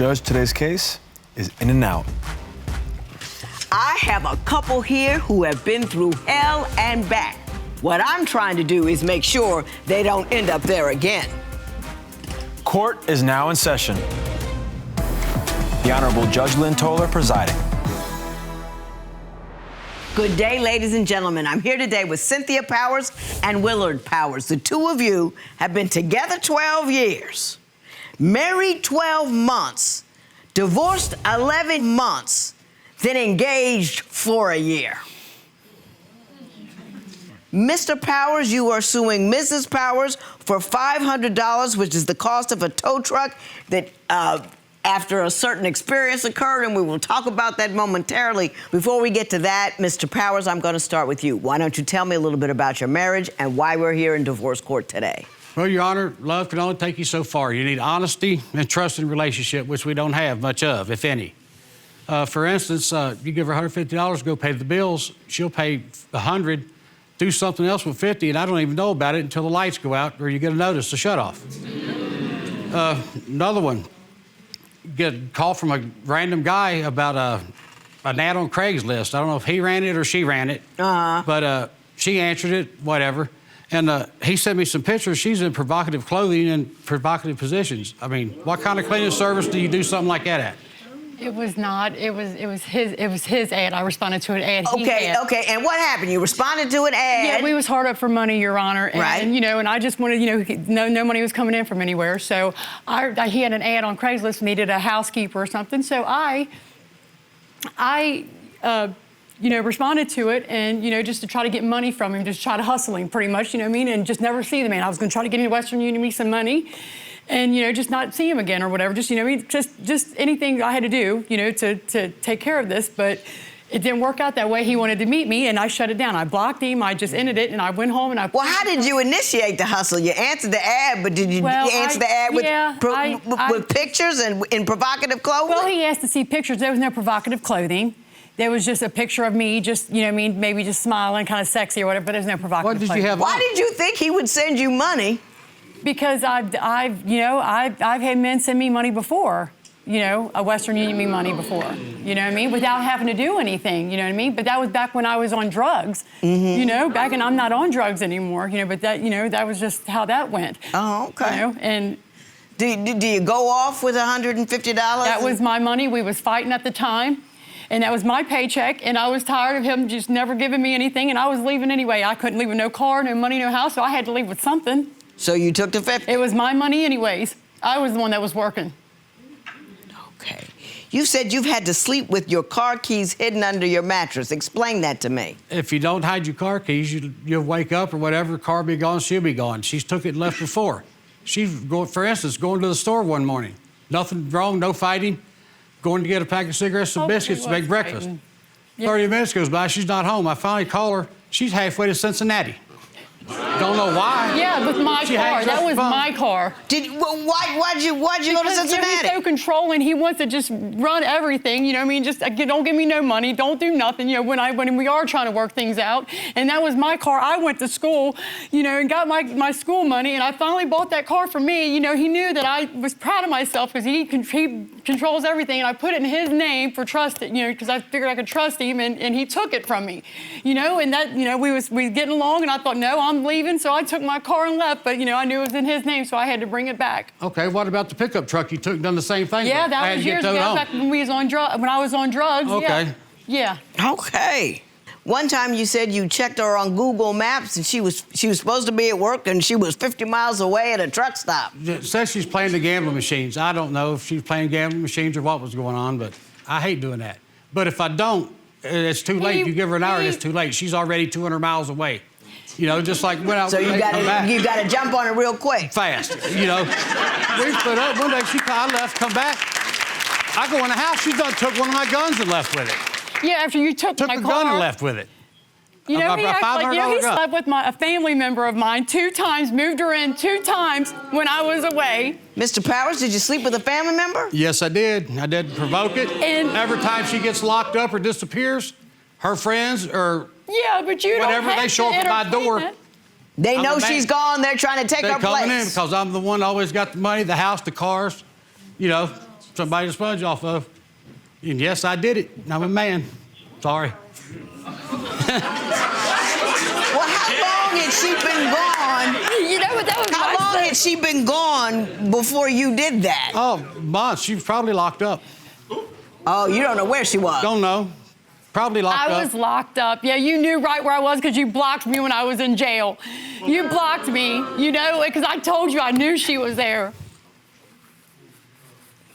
Judge, today's case is in and out. I have a couple here who have been through hell and back. What I'm trying to do is make sure they don't end up there again. Court is now in session. The Honorable Judge Lynn Toler presiding. Good day, ladies and gentlemen. I'm here today with Cynthia Powers and Willard Powers. The two of you have been together 12 years, married 12 months, divorced 11 months, then engaged for a year. Mr. Powers, you are suing Mrs. Powers for $500, which is the cost of a tow truck that after a certain experience occurred, and we will talk about that momentarily. Before we get to that, Mr. Powers, I'm going to start with you. Why don't you tell me a little bit about your marriage and why we're here in divorce court today? Well, Your Honor, love can only take you so far. You need honesty and trust in a relationship, which we don't have much of, if any. For instance, you give her $150 to go pay the bills, she'll pay $100, do something else with $50, and I don't even know about it until the lights go out or you get a notice to shut off. Another one. Get a call from a random guy about an ad on Craigslist. I don't know if he ran it or she ran it, but she answered it, whatever. And he sent me some pictures. She's in provocative clothing and provocative positions. I mean, what kind of cleaning service do you do something like that at? It was not. It was his ad. I responded to an ad. Okay. And what happened? You responded to an ad. Yeah, we was hard up for money, Your Honor. And, right. And I just wanted, no money was coming in from anywhere. So he had an ad on Craigslist, needed a housekeeper or something. So I responded to it and, just to try to get money from him, just try to hustle him pretty much, and just never see the man. I was going to try to get into Western Union, me some money. And, just not see him again or whatever. Just anything I had to do, to take care of this. But it didn't work out that way. He wanted to meet me, and I shut it down. I blocked him. I just ended it, and I went home, and I... Well, how did you initiate the hustle? You answered the ad, but did you answer the ad with pictures and in provocative clothing? Well, he asked to see pictures. There was no provocative clothing. There was just a picture of me, maybe just smiling, kind of sexy or whatever, but there's no provocative clothing. Why did you think he would send you money? Because I've had men send me money before, a Western Union me money before, without having to do anything, But that was back when I was on drugs, back and I'm not on drugs anymore, but that was just how that went. Oh, okay. And do you go off with $150? That was my money. We was fighting at the time. And that was my paycheck, and I was tired of him just never giving me anything, and I was leaving anyway. I couldn't leave with no car, no money, no house, so I had to leave with something. So you took the 50? It was my money anyways. I was the one that was working. Okay. You said you've had to sleep with your car keys hidden under your mattress. Explain that to me. If you don't hide your car keys, you'll wake up or whatever, car be gone, she'll be gone. She's took it and left before. She's, for instance, going to the store one morning. Nothing wrong, no fighting. Going to get a pack of cigarettes and biscuits to make breakfast. Yeah. 30 minutes goes by, she's not home. I finally call her. She's halfway to Cincinnati. Don't know why. Yeah, with my car. That was my car. Why'd you go to Cincinnati? He's so controlling. He wants to just run everything. Just don't give me no money. Don't do nothing. When we are trying to work things out. And that was my car. I went to school, and got my school money. And I finally bought that car for me. He knew that I was proud of myself because he controls everything. And I put it in his name for trust, because I figured I could trust him. And he took it from me, And that, we was getting along. And I thought, no, I'm leaving, so I took my car and left, but I knew it was in his name, so I had to bring it back. Okay, what about the pickup truck you took and done the same thing? Yeah, that was years ago, back when I was on drugs. Okay. Yeah. Okay. One time you said you checked her on Google Maps and she was supposed to be at work and she was 50 miles away at a truck stop. It says she's playing the gambling machines. I don't know if she's playing gambling machines or what was going on, but I hate doing that. But if I don't, it's too late. You give her an hour, it's too late. She's already 200 miles away. Just like when I so you got to jump on it real quick. Fast, We split up. One day I left, come back. I go in the house. She done took one of my guns and left with it. Yeah, after you took my the car. gun and left with it. He slept with a family member of mine 2 times, moved her in 2 times when I was away. Mr. Powers, did you sleep with a family member? Yes, I did. I did provoke it. And every time she gets locked up or disappears, her friends or but you whatever, don't have they show up at my door. They know she's gone. They're trying to take her place. They're coming in because I'm the one that always got the money, the house, the cars, somebody to sponge off of. And yes, I did it. I'm a man. Sorry. Well, how long had she been gone? You know what? That was How long had she been gone before you did that? Oh, months. She was probably locked up. Oh, you don't know where she was. Don't know. Probably locked up. I was locked up. Yeah, you knew right where I was because you blocked me when I was in jail. You blocked me, you know, because I told you I knew she was there.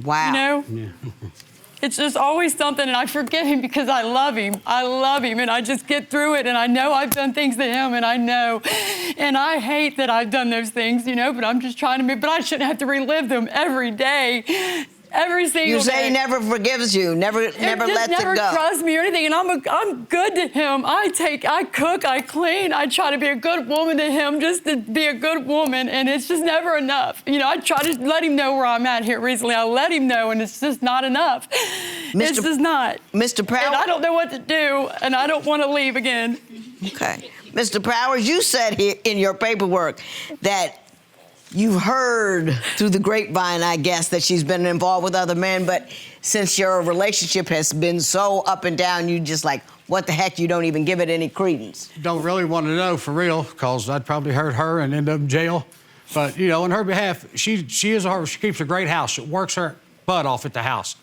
Wow. You know? Yeah. It's just always something, and I forgive him because I love him. I love him, and I just get through it, and I know I've done things to him, and I know. And I hate that I've done those things, you know, but I'm just trying to but I shouldn't have to relive them every day. Every single day. You say he never forgives you, never lets it go. Never trusts me or anything, and I'm good to him. I cook, I clean, I try to be a good woman to him, just to be a good woman, and it's just never enough. You know, I try to let him know where I'm at here recently. I let him know, and it's just not enough. It's just not. Mr. Powers? And I don't know what to do, and I don't want to leave again. Okay. Mr. Powers, you said here in your paperwork that you've heard through the grapevine, I guess, that she's been involved with other men, but since your relationship has been so up and down, you just like, what the heck, you don't even give it any credence. Don't really want to know for real, because I'd probably hurt her and end up in jail. But, you know, on her behalf, she keeps a great house. She works her butt off at the house.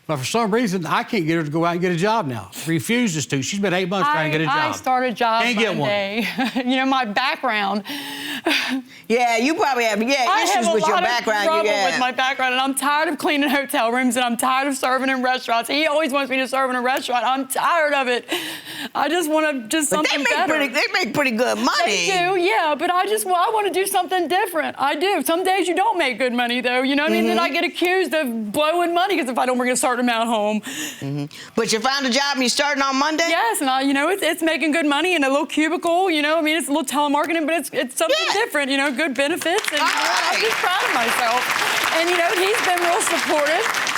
But for some reason, I can't get her to go out and get a job now. Refuses to. She's been 8 months trying to get a job. I started jobs Can't get Monday. You know, my background. Yeah, you probably have issues with your background. I have a lot of trouble with my background, and I'm tired of cleaning hotel rooms, and I'm tired of serving in restaurants. He always wants me to serve in a restaurant. I'm tired of it. I just want to something better. They make pretty good money. They do, yeah, but I want to do something different. I do. Some days you don't make good money, though. You know what I mean? Then I get accused of blowing money because if I don't bring a certain amount home. But you found a job and you're starting on Monday? Yes, and it's making good money in a little cubicle, you know. I mean, it's a little telemarketing, but it's something different, you know, good benefits. And I'm just proud of myself. And, you know, he's been real supportive.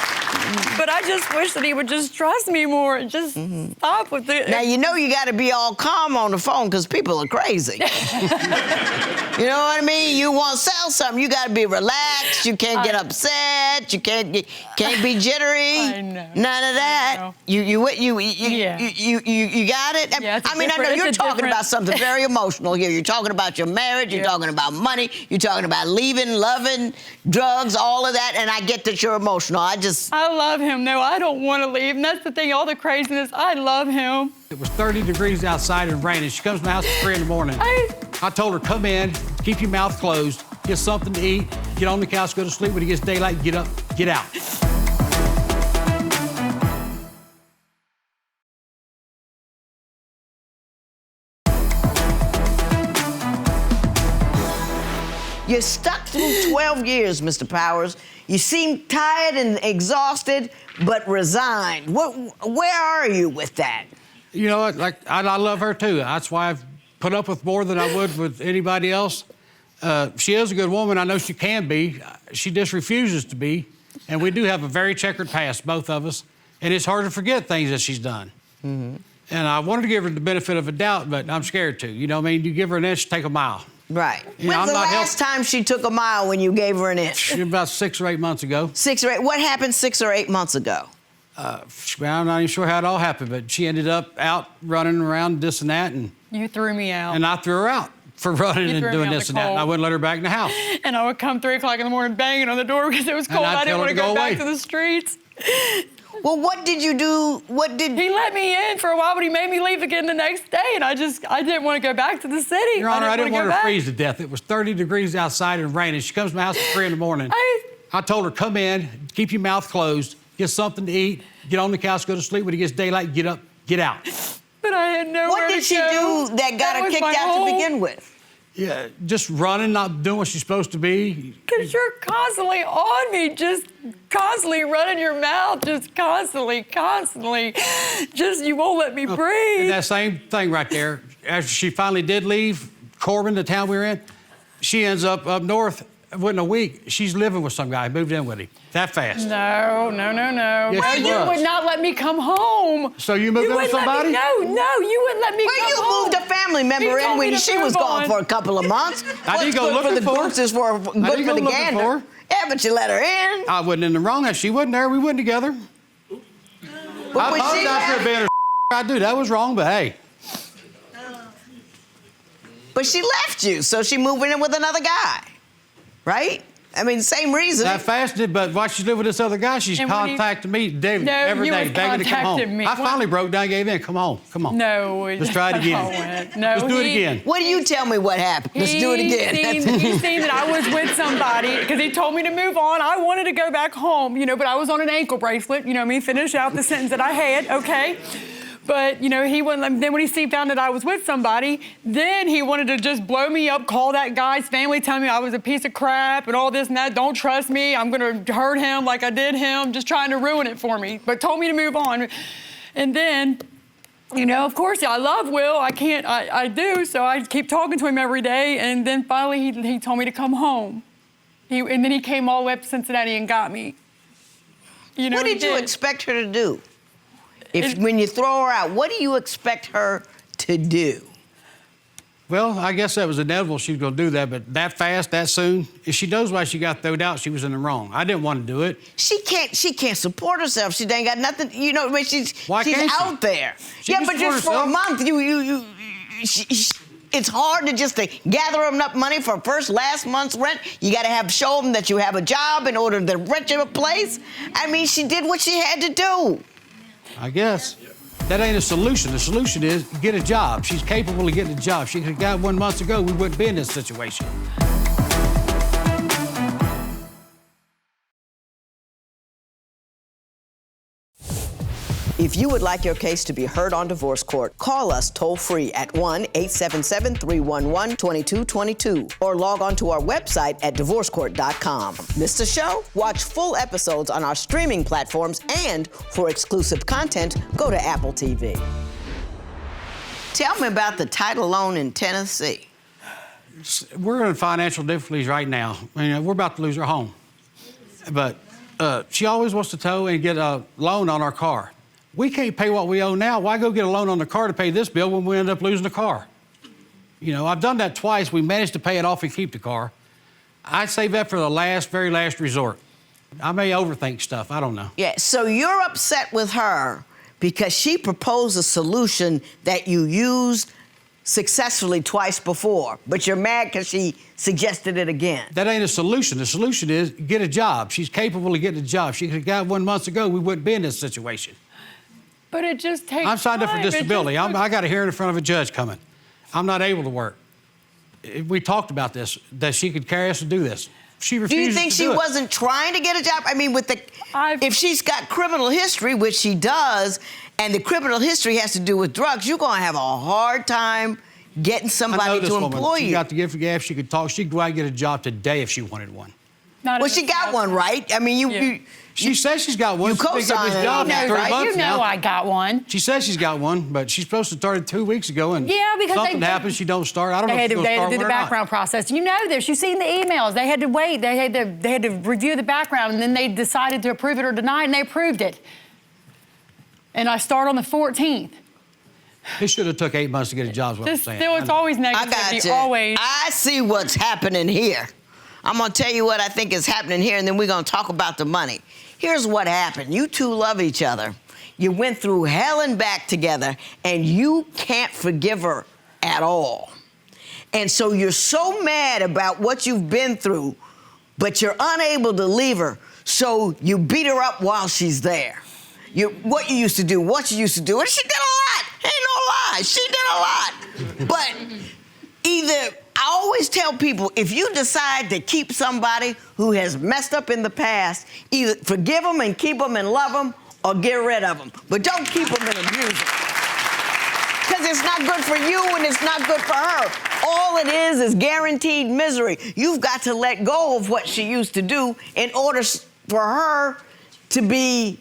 But I just wish that he would just trust me more and just stop with it. Now, you know you got to be all calm on the phone because people are crazy. You know what I mean? You want to sell something, you got to be relaxed. You can't get upset. You can't be jittery. I know. None of that. You got it? Yeah, I mean, I know you're talking about something very emotional here. You're talking about your marriage. You're talking about money. You're talking about leaving, loving, drugs, all of that. And I get that you're emotional. I love him. No, I don't want to leave. And that's the thing, all the craziness, I love him. It was 30 degrees outside and raining. She comes to my house at 3 in the morning. I told her, come in, keep your mouth closed, get something to eat, get on the couch, go to sleep. When it gets daylight, get up, get out. You're stuck through 12 years, Mr. Powers. You seem tired and exhausted, but resigned. Where are you with that? You know what? Like, I love her too. That's why I've put up with more than I would with anybody else. She is a good woman. I know she can be. She just refuses to be. And we do have a very checkered past, both of us. And it's hard to forget things that she's done. And I wanted to give her the benefit of a doubt, but I'm scared to. You know what I mean? You give her an inch, take a mile. Right. You know, When's the last time she took a mile when you gave her an inch? About 6 or 8 months ago. 6 or 8. What happened 6 or 8 months ago? I'm not even sure how it all happened, but she ended up out running around this and that. And you threw me out. And I threw her out for running and doing this and that. And I wouldn't let her back in the house. And I would come 3 o'clock in the morning banging on the door because it was cold. I didn't want to go back to the streets. Well, what did you do? He let me in for a while, but he made me leave again the next day, and I didn't want to go back to the city. Your Honor, I didn't want her to freeze to death. It was 30 degrees outside and raining. She comes to my house at 3 in the morning. I told her, come in, keep your mouth closed, get something to eat, get on the couch, go to sleep. When it gets daylight, get up, get out. But I had nowhere to go. What did she do that got her kicked out to begin with? Yeah, just running, not doing what she's supposed to be. Because you're constantly on me, just constantly running your mouth, just constantly. Just, you won't let me breathe. And that same thing right there, after she finally did leave Corbin, the town we were in, she ends up north. Within a week, she's living with some guy, moved in with him. That fast. No. Yes, You would not let me come home. So you moved in with somebody? No, you wouldn't let me come home. Well, you moved a family member in when she was gone for a couple of months. I didn't go looking for her. Good for the gander. Yeah, but you let her in. I wasn't in the wrong. She wasn't there. We wasn't together. But I when she apologize for left, being a I do. That was wrong, but hey. but she left you, so she moving in with another guy, right? I mean, same reason. That fasted, but while she's living with this other guy, she's And when contacting me daily, No, every you day, was begging to come home. contacting me. I finally broke down, gave in. Come on. No. Let's try it again. No, Let's do it again. What do you tell me what happened? Let's do it again. He seen that I was with somebody because he told me to move on. I wanted to go back home, but I was on an ankle bracelet. Finish out the sentence that I had, okay? But, he wouldn't. Then when he found that I was with somebody, then he wanted to just blow me up, call that guy's family, tell me I was a piece of crap and all this and that. Don't trust me. I'm going to hurt him like I did him, just trying to ruin it for me. But told me to move on. And then, of course, I love Will. I do. So I keep talking to him every day. And then finally, he told me to come home. And then he came all the way up to Cincinnati and got me. What did you expect her to do? When you throw her out, what do you expect her to do? Well, I guess that was inevitable she was going to do that, but that fast, that soon, if she knows why she got thrown out, she was in the wrong. I didn't want to do it. She can't support herself. She ain't got nothing, she's out there. But just for a month, it's hard to gather up money for last month's rent. You got to show them that you have a job in order to rent you a place. I mean, she did what she had to do. I guess. That ain't a solution. The solution is get a job. She's capable of getting a job. She could have got one months ago, we wouldn't be in this situation. If you would like your case to be heard on divorce court, call us toll-free at 1-877-311-2222 or log on to our website at divorcecourt.com. Missed a show? Watch full episodes on our streaming platforms, and for exclusive content, go to Apple TV. Tell me about the title loan in Tennessee. We're in financial difficulties right now. We're about to lose our home. But she always wants to tow and get a loan on our car. We can't pay what we owe now. Why go get a loan on the car to pay this bill when we end up losing the car? I've done that twice. We managed to pay it off and keep the car. I'd save that for the very last resort. I may overthink stuff. I don't know. Yeah, so you're upset with her because she proposed a solution that you used successfully twice before, but you're mad because she suggested it again. That ain't a solution. The solution is get a job. She's capable of getting a job. She could have got one months ago, we wouldn't be in this situation. But it just takes I'm signed up for time. disability. I got a hearing in front of a judge coming. I'm not able to work. We talked about this, that she could carry us to do this. She refuses to do it. Do you think she wasn't trying to get a job? I mean, if she's got criminal history, which she does, and the criminal history has to do with drugs, you're going to have a hard time getting somebody to employ you. She got the gift of gab. She could talk. She could go out and get a job today if she wanted one. Well, she got one, right? I mean, She says she's got one. You co-signed it. I got one. She says she's got one, but she's supposed to start it 2 weeks ago, and because something happens, she don't start. I don't know if she's going to They start had to do the background process. You know this. You've seen the emails. They had to wait. They had to review the background, and then they decided to approve it or deny it, and they approved it. And I start on the 14th. It should have took 8 months to get a job, is what I'm saying. Still, it's always negativity. I got you. Always. I see what's happening here. I'm going to tell you what I think is happening here, and then we're going to talk about the money. Here's what happened. You two love each other. You went through hell and back together, and you can't forgive her at all. And so you're so mad about what you've been through, but you're unable to leave her, so you beat her up while she's there. What you used to do, and she did a lot. Ain't no lie, she did a lot. But I always tell people, if you decide to keep somebody who has messed up in the past, either forgive them and keep them and love them, or get rid of them. But don't keep them and abuse them. Because it's not good for you and it's not good for her. All it is guaranteed misery. You've got to let go of what she used to do in order for her to be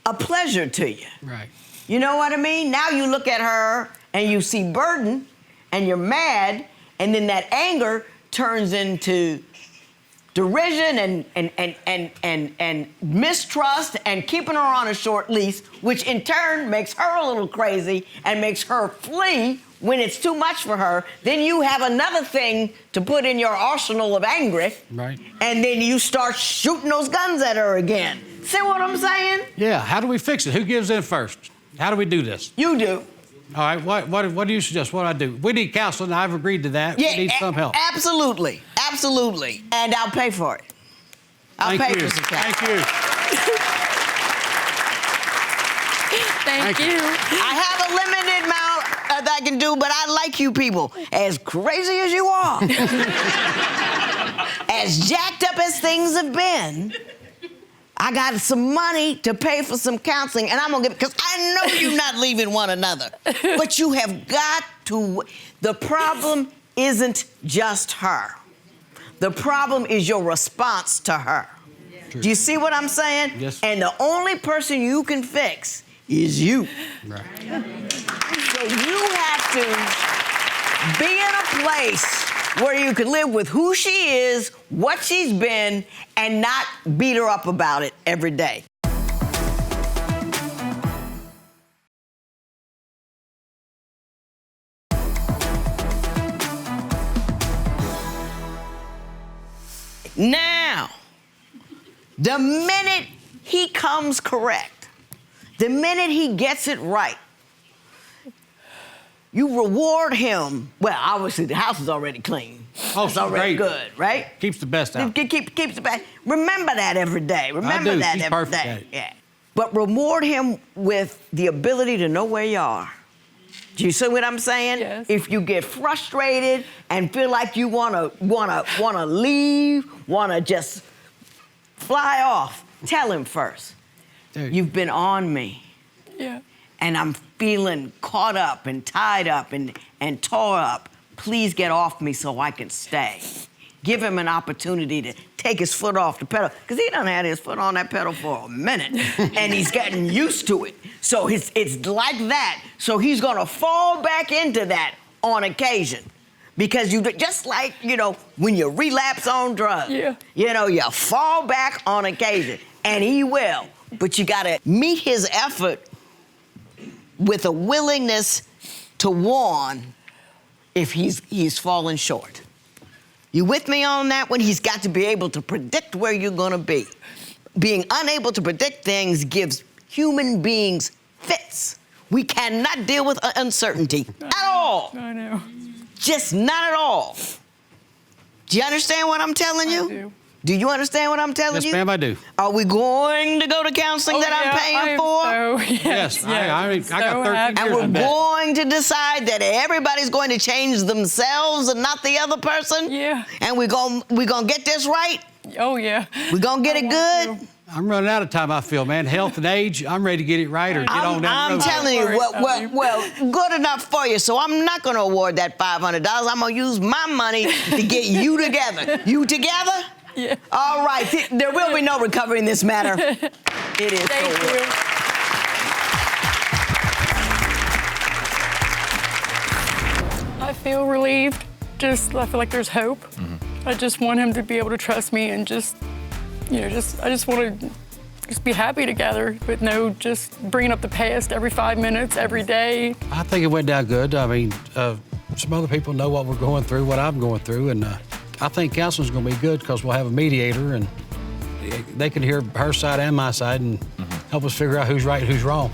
a pleasure to you. Right. You know what I mean? Now you look at her and you see burden, and you're mad, and then that anger turns into derision and mistrust and keeping her on a short leash, which in turn makes her a little crazy and makes her flee when it's too much for her, then you have another thing to put in your arsenal of anger. Right. And then you start shooting those guns at her again. See what I'm saying? Yeah, how do we fix it? Who gives in first? How do we do this? You do. All right, what do you suggest? What do I do? We need counseling. I've agreed to that. Yeah, we need some help. Absolutely. Absolutely. And I'll pay for it. I'll pay for some counseling. Thank you. Thank you. I have a limited amount that I can do, but I like you people. As crazy as you are, as jacked up as things have been, I got some money to pay for some counseling, and I'm gonna give it, because I know you're not leaving one another. But you have got to, the problem isn't just her. The problem is your response to her. Do you see what I'm saying? Yes. And the only person you can fix is you. Right. So you have to be in a place where you can live with who she is, what she's been, and not beat her up about it every day. Now, the minute he comes correct, the minute he gets it right, you reward him. Well, obviously the house is already clean. Oh, it's already great. good, right? Keeps the best out. Keeps the best. Remember that every day. Remember that She's every perfect day. at it. Yeah. But reward him with the ability to know where you are. Do you see what I'm saying? Yes. If you get frustrated and feel like you wanna leave, wanna just fly off, tell him first. Dude. You've been on me. Yeah. And I'm feeling caught up and tied up and tore up. Please get off me so I can stay. Give him an opportunity to take his foot off the pedal, because he done had his foot on that pedal for a minute, and he's gotten used to it. So it's like that. So he's gonna fall back into that on occasion, because you just like, when you relapse on drugs, you fall back on occasion, and he will. But you gotta meet his effort with a willingness to warn if he's fallen short. You with me on that one? He's got to be able to predict where you're gonna be. Being unable to predict things gives human beings fits. We cannot deal with uncertainty at all. I know. Just not at all. Do you understand what I'm telling you? I do. Do you understand what I'm telling you? Yes, ma'am, I do. Are we going to go to counseling that I'm paying for? Yes, I got 13 And years we're of that. going to decide that everybody's going to change themselves and not the other person? Yeah. And we're gonna get this right? Oh, yeah. We're gonna get it want good? I'm running out of time, I feel, man. Health and age, I'm ready to get it right or get on down I'm the road. telling you, Sorry. well, good enough for you. So I'm not gonna award that $500. I'm gonna use my money to get you together. You together? Yeah. All right. There will be no recovery in this matter. It is Thank so you. well. I feel relieved. I feel like there's hope. Mm-hmm. I just want him to be able to trust me and I just want to be happy together, but no just bringing up the past every 5 minutes, every day. I think it went down good. I mean, some other people know what we're going through, what I'm going through, and I think counseling's going to be good because we'll have a mediator and they can hear her side and my side and help us figure out who's right and who's wrong.